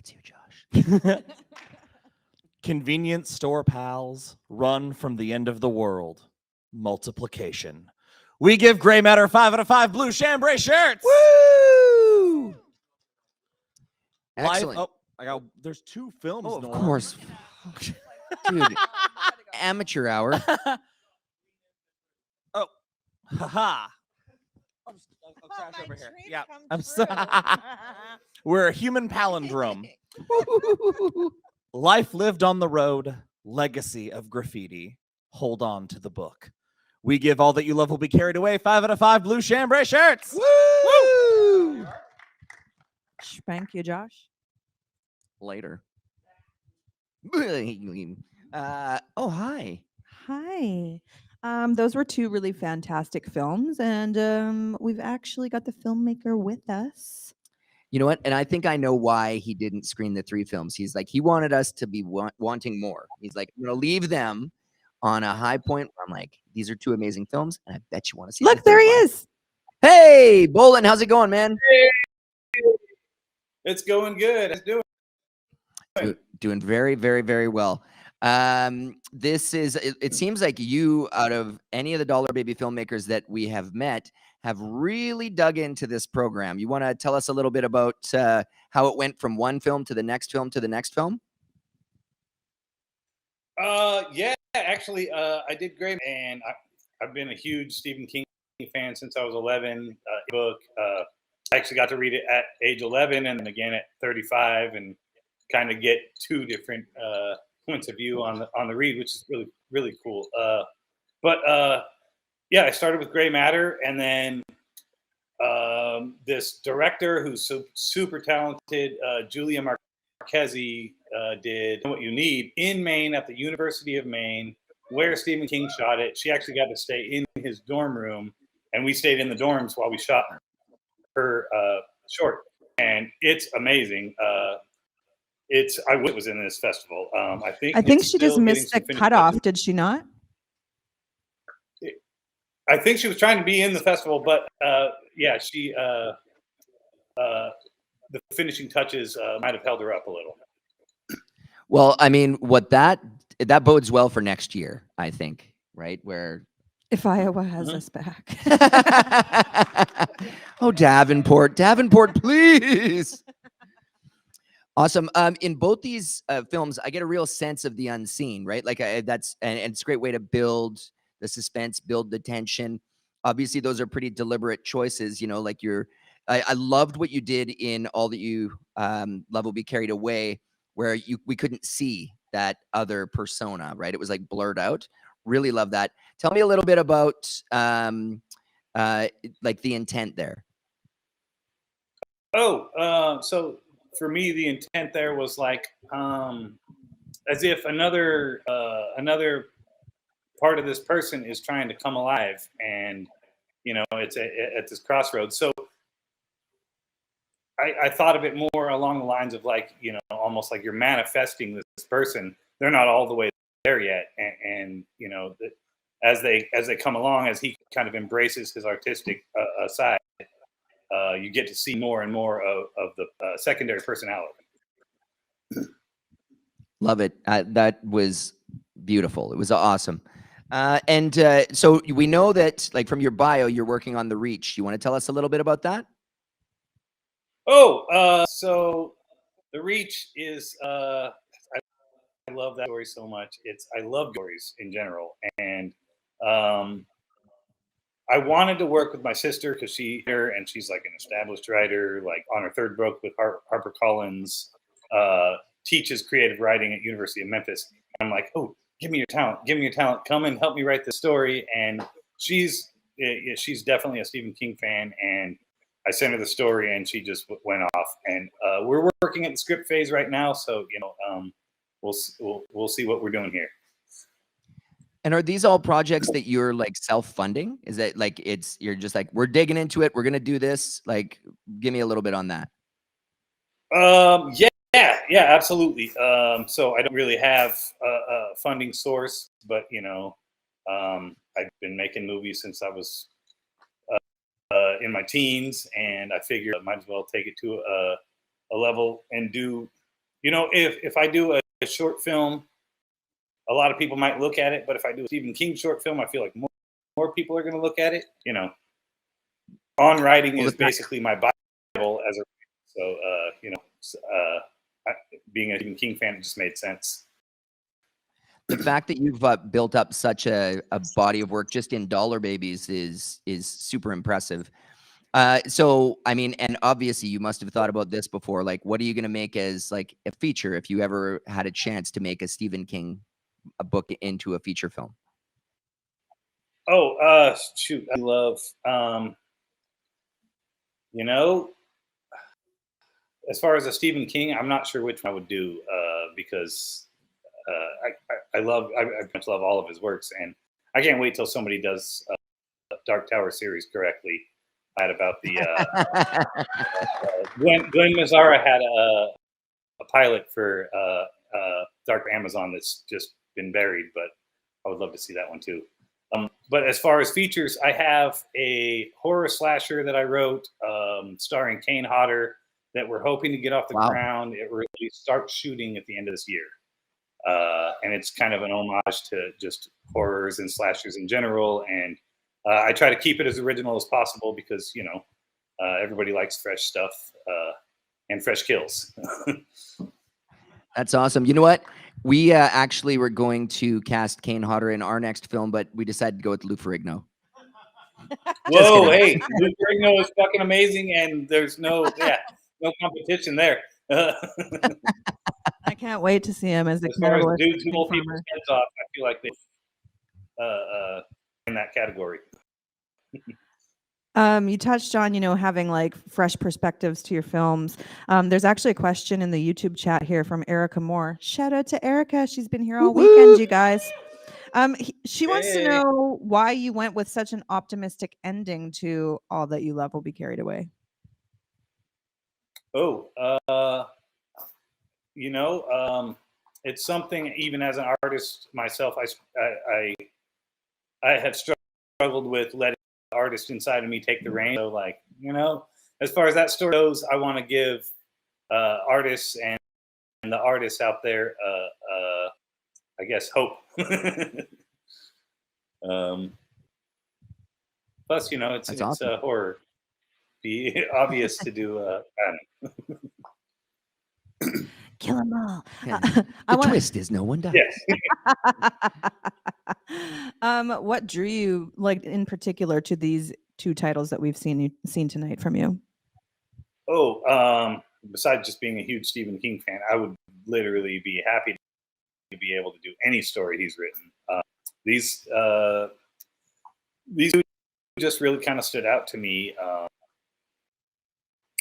That's you, Josh. Convenience store pals run from the end of the world. Multiplication. We give Gray Matter 5 out of 5 blue chambray shirts. Woo! Excellent. There's 2 films. Oh, of course. Dude, amateur hour. Oh, haha. I'll crash over here. Yeah, I'm sorry. We're a human palindrome. Life lived on the road, legacy of graffiti. Hold on to the book. We give all that you love will be carried away. 5 out of 5 blue chambray shirts. Woo! Thank you, Josh. Later. Oh, hi. Hi. Those were 2 really fantastic films, and we've actually got the filmmaker with us. You know what? And I think I know why he didn't screen the 3 films. He's like, he wanted us to be wanting more. He's like, I'm going to leave them on a high point where I'm like, these are 2 amazing films, and I bet you want to see. Look, there he is. Hey, Bolen, how's it going, man? Hey. It's going good. It's doing very, very, very well. This is, it seems like you, out of any of the Dollar Baby filmmakers that we have met, have really dug into this program. You want to tell us a little bit about how it went from one film to the next film to the next film? Yeah, actually, I did great, and I've been a huge Stephen King fan since I was 11. Book, I actually got to read it at age 11 and then again at 35, and kind of get 2 different points of view on the read, which is really, really cool. Yeah, I started with Gray Matter, and then this director who's super talented, Julia Marquezi, did What You Need in Maine at the University of Maine, where Stephen King shot it. She actually got to stay in his dorm room, and we stayed in the dorms while we shot her short, and it's amazing. I wish it was in this festival. I think she just missed the cutoff. Did she not? I think she was trying to be in the festival, but yeah, she the finishing touches might have held her up a little. Well, I mean, what that bodes well for next year, I think, right? Where if Iowa has us back. Oh, Davenport, please. Awesome. In both these films, I get a real sense of the unseen, right? Like and it's a great way to build the suspense, build the tension. Obviously, those are pretty deliberate choices. You know, like I loved what you did in All That You Love Will Be Carried Away, where we couldn't see that other persona, right? It was like blurred out. Really love that. Tell me a little bit about like the intent there. So for me, the intent there was like as if another part of this person is trying to come alive, and you know, it's at this crossroads. So I thought of it more along the lines of like, you know, almost like you're manifesting this person. They're not all the way there yet, and you know, as they come along, as he kind of embraces his artistic side, you get to see more and more of the secondary personality. Love it. That was beautiful. It was awesome. So we know that, like, from your bio, you're working on The Reach. You want to tell us a little bit about that? So The Reach is, I love that story so much. I love stories in general. And I wanted to work with my sister because she's like an established writer, like on her 3rd book with HarperCollins, teaches creative writing at University of Memphis. And I'm like, oh, give me your talent. Come and help me write the story. And she's definitely a Stephen King fan. And I sent her the story, and she just went off. And we're working at the script phase right now, so you know, we'll see what we're doing here. And are these all projects that you're like self-funding? Is that like you're just like, we're digging into it, we're gonna do this? Like, give me a little bit on that. Yeah, absolutely. So I don't really have a funding source, but you know, I've been making movies since I was in my teens, and I figured I might as well take it to a level and do You know, if I do a short film, a lot of people might look at it, but if I do a Stephen King short film, I feel like more people are going to look at it. You know, on writing is basically my Bible as a so you know, being a Stephen King fan, it just made sense. The fact that you've built up such a body of work just in Dollar Babies is super impressive. So, I mean, and obviously you must have thought about this before. Like, what are you going to make as like a feature if you ever had a chance to make a Stephen King book into a feature film? Oh, shoot, I love, you know, as far as a Stephen King, I'm not sure which one I would do because I much love all of his works, and I can't wait till somebody does Dark Tower series correctly. I had about the Glenn Mazzara had a pilot for Dark Amazon that's just been buried, but I would love to see that one too. But as far as features, I have a horror slasher that I wrote starring Kane Hodder that we're hoping to get off the ground. It really starts shooting at the end of this year. And it's kind of an homage to just horrors and slashers in general. And I try to keep it as original as possible because, you know, everybody likes fresh stuff and fresh kills. That's awesome. You know what? We actually were going to cast Kane Hodder in our next film, but we decided to go with Lou Ferrigno. Whoa, hey, Lou Ferrigno is fucking amazing, and there's no competition there. I can't wait to see him as the as far as cannibalistic dudes who pig pull farmer. people's heads off, I feel like they in that category. You touched on, you know, having like fresh perspectives to your films. There's actually a question in the YouTube chat here from Erica Moore. Shout out to Erica. She's been here all weekend, you guys. She wants to know why you went with such an optimistic ending to All That You Love Will Be Carried Away. Oh, you know, it's something. Even as an artist myself, I have struggled with letting the artist inside of me take the reins. So, like, you know, as far as that story goes, I want to give artists and the artists out there, I guess, hope. Plus, you know, it's awesome. Horror. Be obvious to do. Kill them all. The twist is no one dies. Yes. What drew you, like, in particular, to these two titles that we've seen tonight from you? Oh, besides just being a huge Stephen King fan, I would literally be happy to be able to do any story he's written. These two just really kind of stood out to me.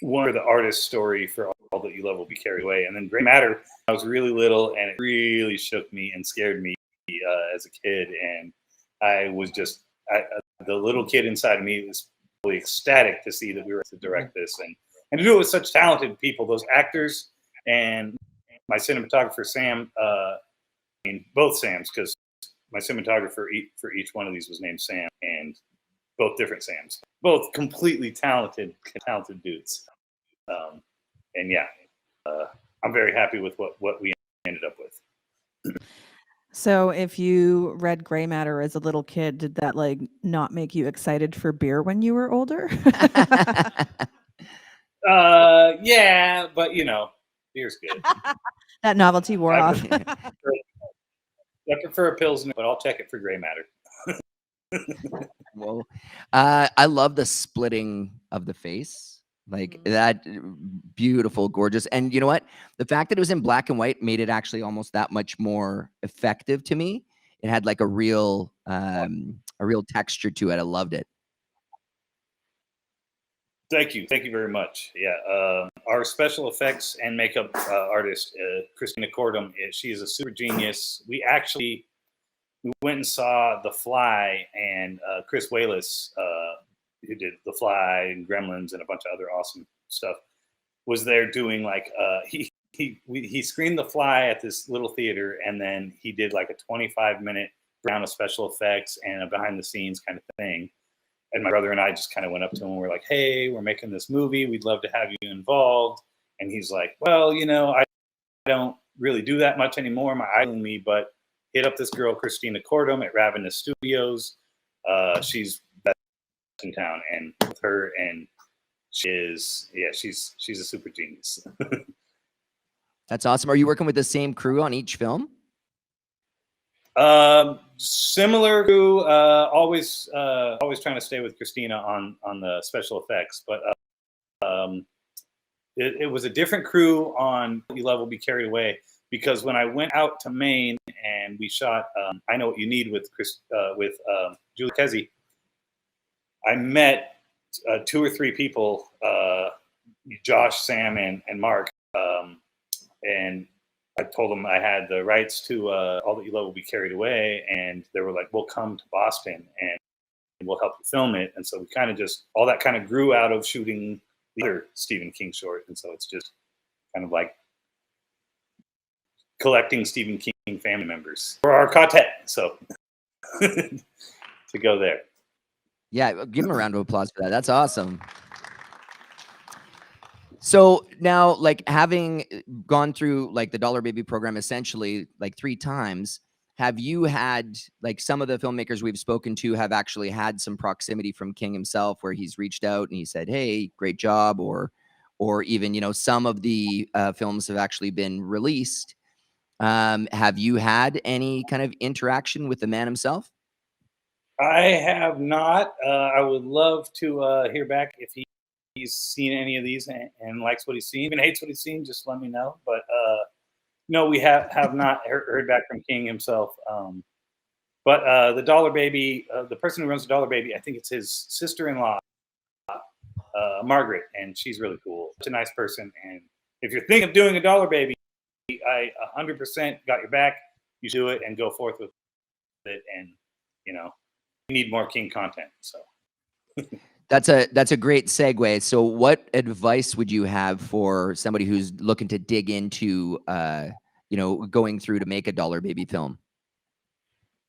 One of the artist's story for All That You Love Will Be Carried Away, and then Gray Matter. I was really little, and it really shook me and scared me as a kid. And I was just the little kid inside of me was really ecstatic to see that we were to direct this and to do it with such talented people, those actors, and my cinematographer Sam. I mean, both Sams, because my cinematographer for each one of these was named Sam, and both different Sams, both completely talented dudes. And yeah, I'm very happy with what we ended up with. So if you read Gray Matter as a little kid, did that like not make you excited for beer when you were older? Yeah, but you know, beer's good. That novelty wore off. I prefer a Pilsner, but I'll check it for Gray Matter. Well, I love the splitting of the face. Like that beautiful, gorgeous. And you know what? The fact that it was in black and white made it actually almost that much more effective to me. It had like a real texture to it. I loved it. Thank you very much. Yeah, our special effects and makeup artist, Christina Cordum, she is a super genius. We went and saw The Fly, and Chris Wallace, who did The Fly and Gremlins and a bunch of other awesome stuff, was there doing like he screened The Fly at this little theater, and then he did like a 25-minute round of special effects and a behind the scenes kind of thing. And my brother and I just kind of went up to him and we're like, hey, we're making this movie. We'd love to have you involved. And he's like, well, you know, don't really do that much anymore. My idling me, but hit up this girl, Christina Cordum at Ravenous Studios. She's best in town, and with her, and she's a super genius. That's awesome. Are you working with the same crew on each film? Similar to always trying to stay with Christina on the special effects, but it was a different crew on You Love Will Be Carried Away, because when I went out to Maine and we shot I Know What You Need with Julie Kesey, I met 2 or 3 people, Josh, Sam, and Mark, and I told them I had the rights to All That You Love Will Be Carried Away, and they were like, "We'll come to Boston and we'll help you film it." And so we kind of just, all that kind of grew out of shooting the other Stephen King short, and so it's just kind of like collecting Stephen King family members for our quartet. So to go there. Yeah, give him a round of applause for that. That's awesome. So now, like, having gone through like the Dollar Baby program essentially like 3 times, have you had, like, some of the filmmakers we've spoken to have actually had some proximity from King himself, where he's reached out and he said, "Hey, great job," or even, you know, some of the films have actually been released. Have you had any kind of interaction with the man himself? I have not. I would love to hear back if he's seen any of these and likes what he's seen. Even hates what he's seen, just let me know. But no, we have not heard back from King himself. But the Dollar Baby, the person who runs the Dollar Baby, I think it's his sister-in-law, Margaret, and she's really cool. She's a nice person. And if you're thinking of doing a Dollar Baby, I 100% got your back. You do it and go forth with it. And, you know, we need more King content. So That's a great segue. So what advice would you have for somebody who's looking to dig into, you know, going through to make a Dollar Baby film?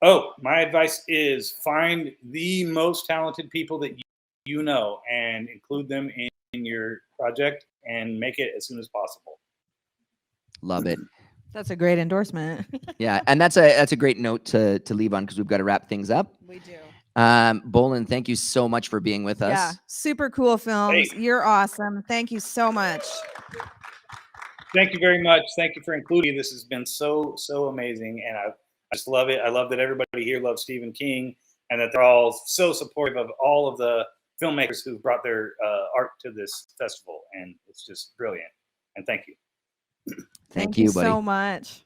Oh, my advice is find the most talented people that you know and include them in your project and make it as soon as possible. Love it. That's a great endorsement. Yeah, and that's a great note to leave on, because we've got to wrap things up. We do. Bolen, thank you so much for being with us. Yeah, super cool films. Hey. You're awesome. Thank you so much. Thank you very much. Thank you for including me. This has been so amazing, and I just love it. I love that everybody here loves Stephen King, and that they're all so supportive of all of the filmmakers who brought their art to this festival, and it's just brilliant. And thank you. Thank you, buddy. so much.